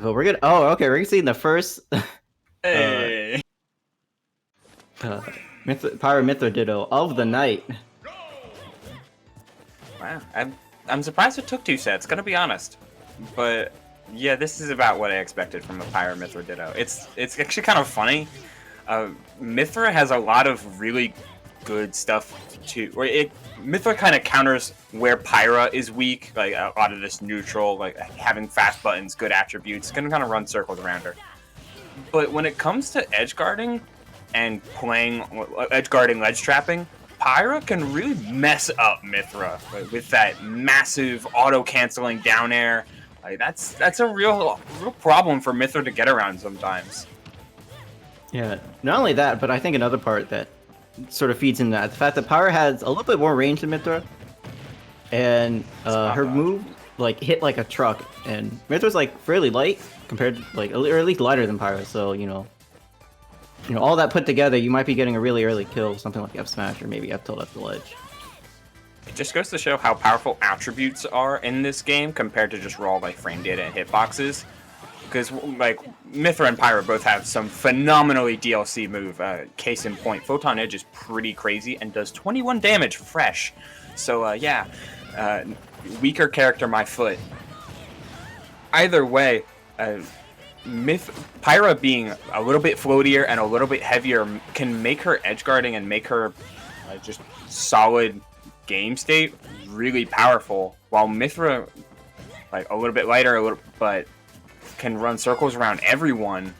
But we're gonna. Oh, okay. We're gonna see the first. uh, Hey. uh Pyra Mythra Ditto of the night. Wow, I'm surprised it took 2 sets. Gonna be honest, but yeah, this is about what I expected from a Pyra Mythra Ditto. It's actually kind of funny. Mythra has a lot of really good stuff too. Mythra kind of counters where Pyra is weak, like a lot of this neutral, like having fast buttons, good attributes, gonna kind of run circles around her. But when it comes to edge guarding and playing edge guarding ledge trapping, Pyra can really mess up Mythra with that massive auto canceling down air. Like that's a real problem for Mythra to get around sometimes. Yeah. Not only that, but I think another part that sort of feeds in that the fact that Pyra has a little bit more range than Mythra, and her move like hit like a truck, and Mythra's like fairly light compared to like, or at least lighter than Pyra. So all that put together, you might be getting a really early kill, something like F smash or maybe F tilt at the ledge. It just goes to show how powerful attributes are in this game compared to just raw like frame data and hitboxes. Because like Mythra and Pyra both have some phenomenally DLC move. Case in point, Photon Edge is pretty crazy and does 21 damage fresh. So yeah, weaker character my foot. Either way, Pyra being a little bit floatier and a little bit heavier can make her edge guarding and make her just solid game state really powerful. While Mythra, like a little bit lighter, but can run circles around everyone.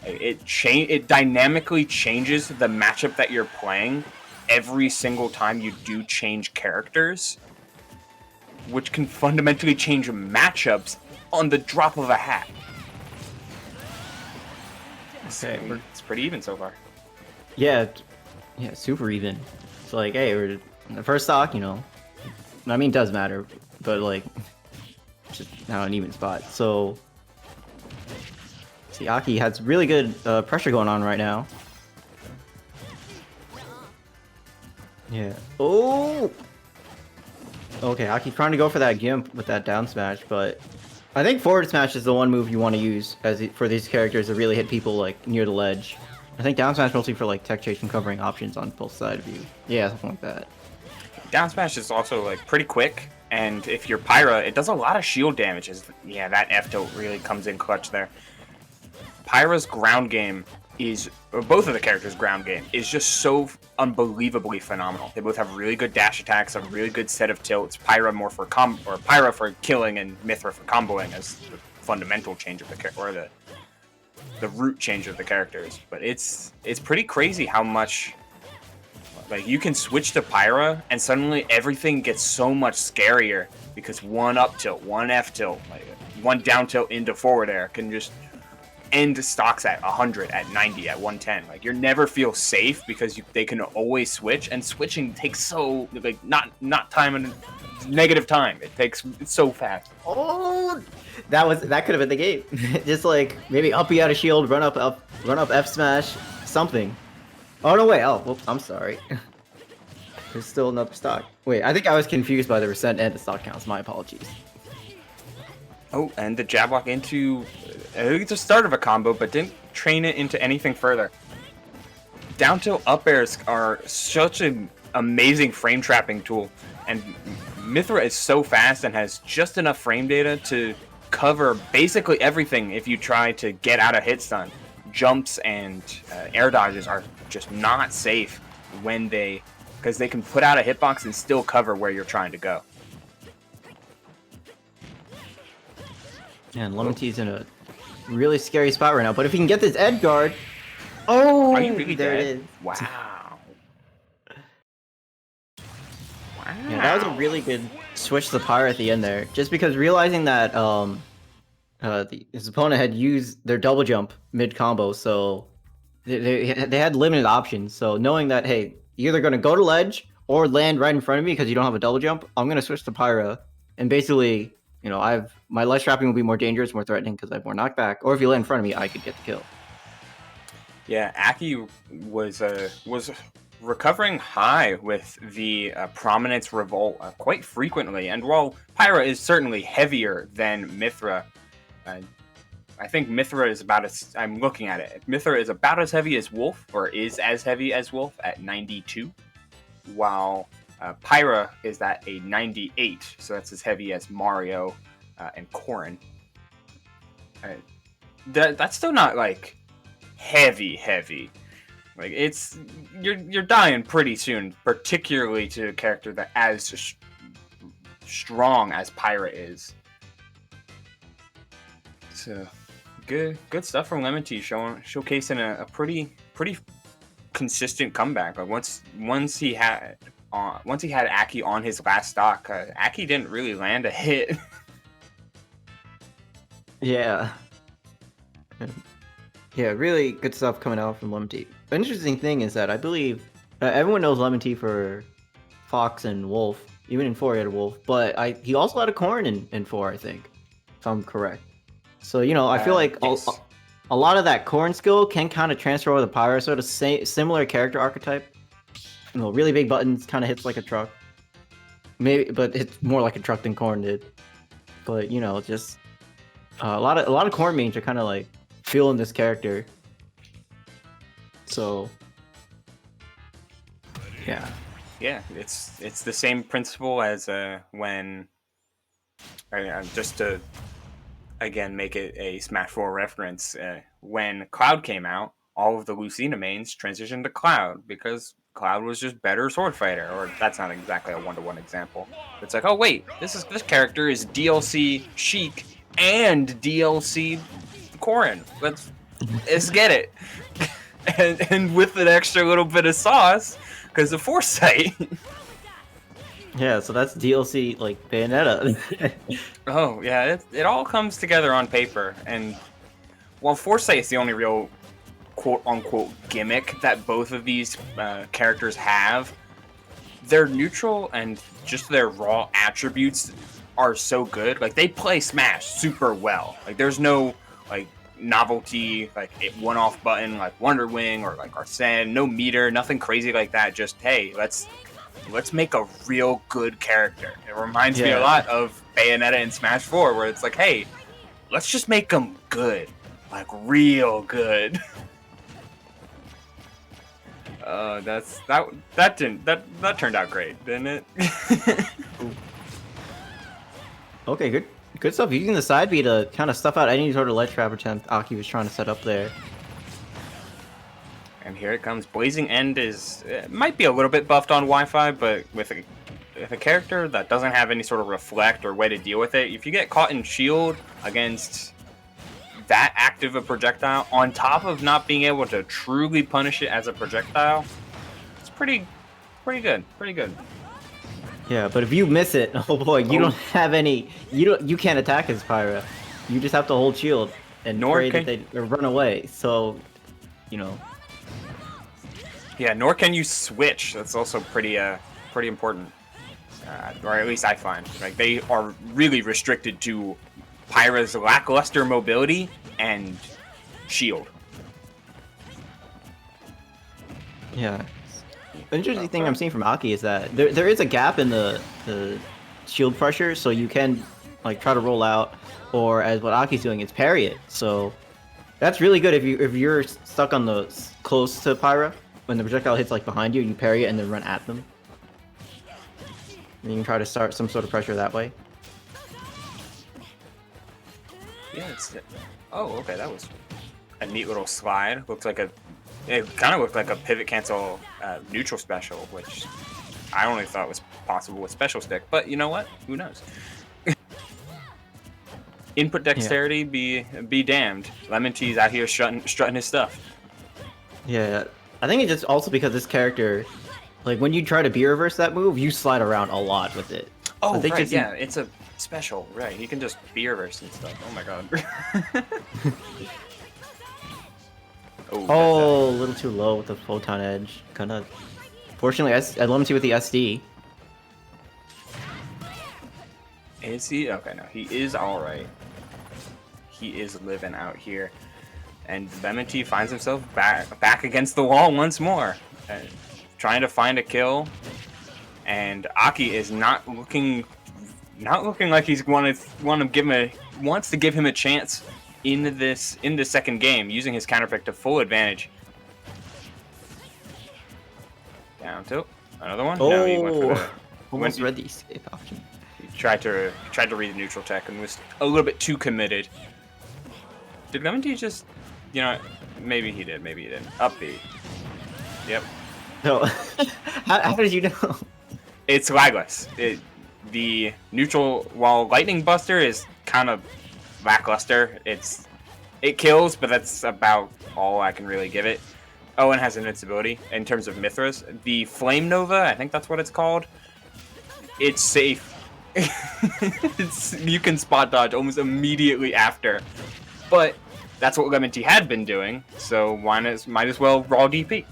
It dynamically changes the matchup that you're playing every single time you do change characters, which can fundamentally change matchups on the drop of a hat. Okay, It's pretty even so far. Yeah, super even. It's like, hey, we're in the first stock, I mean, it does matter, but like, just now an even spot. So, see, Aki has really good pressure going on right now. Yeah. Oh. Okay, Aki's trying to go for that gimp with that down smash, but I think forward smash is the one move you want to use for these characters to really hit people like near the ledge. I think down smash mostly for like tech chase and covering options on both sides of you. Yeah, something like that. Down smash is also like pretty quick, and if you're Pyra, it does a lot of shield damage. Yeah, that F tilt really comes in clutch there. Pyra's ground game or both of the characters' ground game is just so unbelievably phenomenal. They both have really good dash attacks, a really good set of tilts. Pyra more for Pyra for killing, and Mythra for comboing as the fundamental change of the root change of the characters. But it's pretty crazy how much like you can switch to Pyra and suddenly everything gets so much scarier because one up tilt, one F tilt, like one down tilt into forward air can just end stocks at 100, at 90, at 110. Like, you never feel safe because they can always switch, and switching takes so like not time and negative time. It's so fast. Oh, that could have been the game. Just like maybe up you out of shield, run up F smash, something. Oh no, wait. Oh, whoops, I'm sorry. There's still another stock. Wait, I think I was confused by the percent and the stock counts. My apologies. Oh, and the jab lock into I think it's the start of a combo, but didn't train it into anything further. Down tilt up airs are such an amazing frame trapping tool, and Mythra is so fast and has just enough frame data to cover basically everything if you try to get out of hit stun. Jumps and air dodges are just not safe because they can put out a hitbox and still cover where you're trying to go. And LemonTea's in a really scary spot right now, but if he can get this edge guard... Oh! Are you really there dead? it is. Wow. Yeah, that was a really good switch to Pyra at the end there. Just because realizing that his opponent had used their double jump mid-combo, so they had limited options. So knowing that, hey, you're either going to go to ledge or land right in front of me because you don't have a double jump, I'm going to switch to Pyra. And basically, my ledge trapping will be more dangerous, more threatening because I have more knockback. Or if you land in front of me, I could get the kill. Yeah, Aki was recovering high with the Prominence Revolt quite frequently, and while Pyra is certainly heavier than Mythra, I think Mythra is about as I'm looking at it. Mythra is about as heavy as Wolf, or is as heavy as Wolf at 92, while Pyra is at a 98, so that's as heavy as Mario and Corrin. That's still not like heavy. Like you're dying pretty soon, particularly to a character that as strong as Pyra is. So good stuff from LemonTea, showcasing a pretty consistent comeback. Like once he had Aki on his last stock, Aki didn't really land a hit. Yeah. Yeah, really good stuff coming out from LemonTea. The interesting thing is that I believe everyone knows LemonTea for Fox and Wolf. Even in 4 he had a Wolf, but he also had a Corrin in 4, I think, if I'm correct. So, you know, I feel like yes. a lot of that Corrin skill can kind of transfer over the Pyra, sort of similar character archetype. You know, really big buttons, kind of hits like a truck. Maybe, but it's more like a truck than Corrin did. But, you know, just a lot of Corrin mains are kind of like feeling this character. So, yeah. Yeah, it's the same principle as when just to again make it a Smash 4 reference. When Cloud came out, all of the Lucina mains transitioned to Cloud because Cloud was just better sword fighter. Or that's not exactly a 1-to-1 example. It's like, oh wait, this character is DLC Sheik and DLC Corrin. Let's get it. and with an extra little bit of sauce because of Foresight. Yeah, so that's DLC like Bayonetta. Oh yeah, it all comes together on paper, and while Foresight is the only real quote-unquote gimmick that both of these characters have, their neutral and just their raw attributes are so good. Like, they play Smash super well. Like, there's no like novelty, like one-off button like Wonder Wing or like Arsene, no meter, nothing crazy like that. Just, hey, let's make a real good character. It reminds me a lot of Bayonetta in Smash 4, where it's like, hey, let's just make them good, like real good. That turned out great, didn't it? Okay, good stuff. Using the side B to kind of stuff out any sort of ledge trap attempt Aki was trying to set up there. And here it comes. Blazing End might be a little bit buffed on Wi-Fi, but with a character that doesn't have any sort of reflect or way to deal with it, if you get caught in shield against that active a projectile, on top of not being able to truly punish it as a projectile, it's pretty good. Yeah, but if you miss it, oh boy, you don't have any. You can't attack his Pyra. You just have to hold shield and pray that they run away. So, you know. Yeah, nor can you switch. That's also pretty important. Or at least I find. Like, they are really restricted to Pyra's lackluster mobility and shield. Yeah. The interesting thing I'm seeing from Aki is that there is a gap in the shield pressure, so you can like try to roll out, or as what Aki's doing, is parry it. So that's really good if you're stuck on the close to Pyra. When the projectile hits like behind you, you parry it and then run at them. And you can try to start some sort of pressure that way. Yeah, oh, okay, that was a neat little slide. It kind of looked like a pivot cancel neutral special, which I only thought was possible with special stick. But you know what? Who knows? Input dexterity be damned. LemonTea's out here strutting his stuff. Yeah, I think it's just also because this character, like when you try to B reverse that move, you slide around a lot with it. Oh, right, yeah, it's a special, right? He can just B reverse and stuff. Oh my god. Oh, a little too low with the photon edge. Kinda. Fortunately, I LemonTea with the SD. Is he? Okay, no, he is alright. He is living out here. And LemonTea finds himself back against the wall once more. Trying to find a kill. And Aki is not looking like he's wants to give him a chance in this second game, using his counter pick to full advantage. Down tilt. Another one? Oh, No, he went for the almost read the escape option. He tried to read the neutral tech and was a little bit too committed. Did LemonTea just, you know, maybe he did, maybe he didn't. Up B. Yep. No, how did you know? It's lagless. The neutral, while Lightning Buster is kind of lackluster, it kills, but that's about all I can really give it. Oh, and has invincibility in terms of Mythras. The Flame Nova, I think that's what it's called. It's safe. You can spot dodge almost immediately after, but that's what LemonTea had been doing. So might as well raw DP.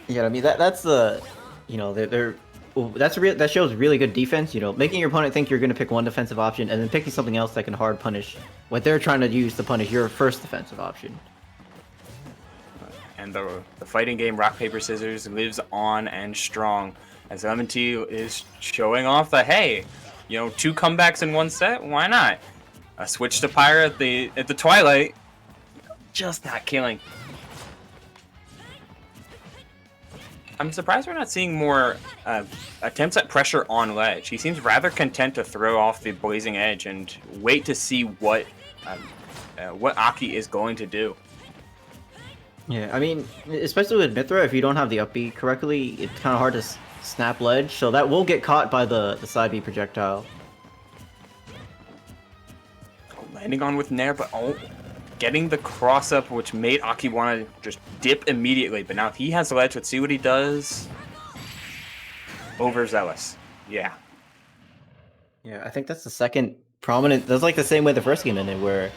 Yeah, I mean that's the, you know, that shows really good defense. You know, making your opponent think you're going to pick one defensive option and then picking something else that can hard punish what they're trying to use to punish your first defensive option. And the fighting game rock paper scissors lives on and strong as LemonTea is showing off that, hey, you know, 2 comebacks in 1 set, why not? A switch to Pyra at the Twilight, just not killing. I'm surprised we're not seeing more attempts at pressure on ledge. He seems rather content to throw off the blazing edge and wait to see what Aki is going to do. Yeah, I mean, especially with Mythra, if you don't have the up B correctly, it's kind of hard to snap ledge, so that will get caught by the side B projectile. Landing on with Nair, but getting the cross up, which made Aki want to just dip immediately. But now if he has ledge, let's see what he does. Overzealous. Yeah. Yeah, I think that's the second prominent. That's like the same way the first game ended, where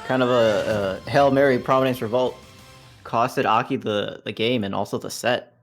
kind of a Hail Mary Prominence Revolt costed Aki the game and also the set.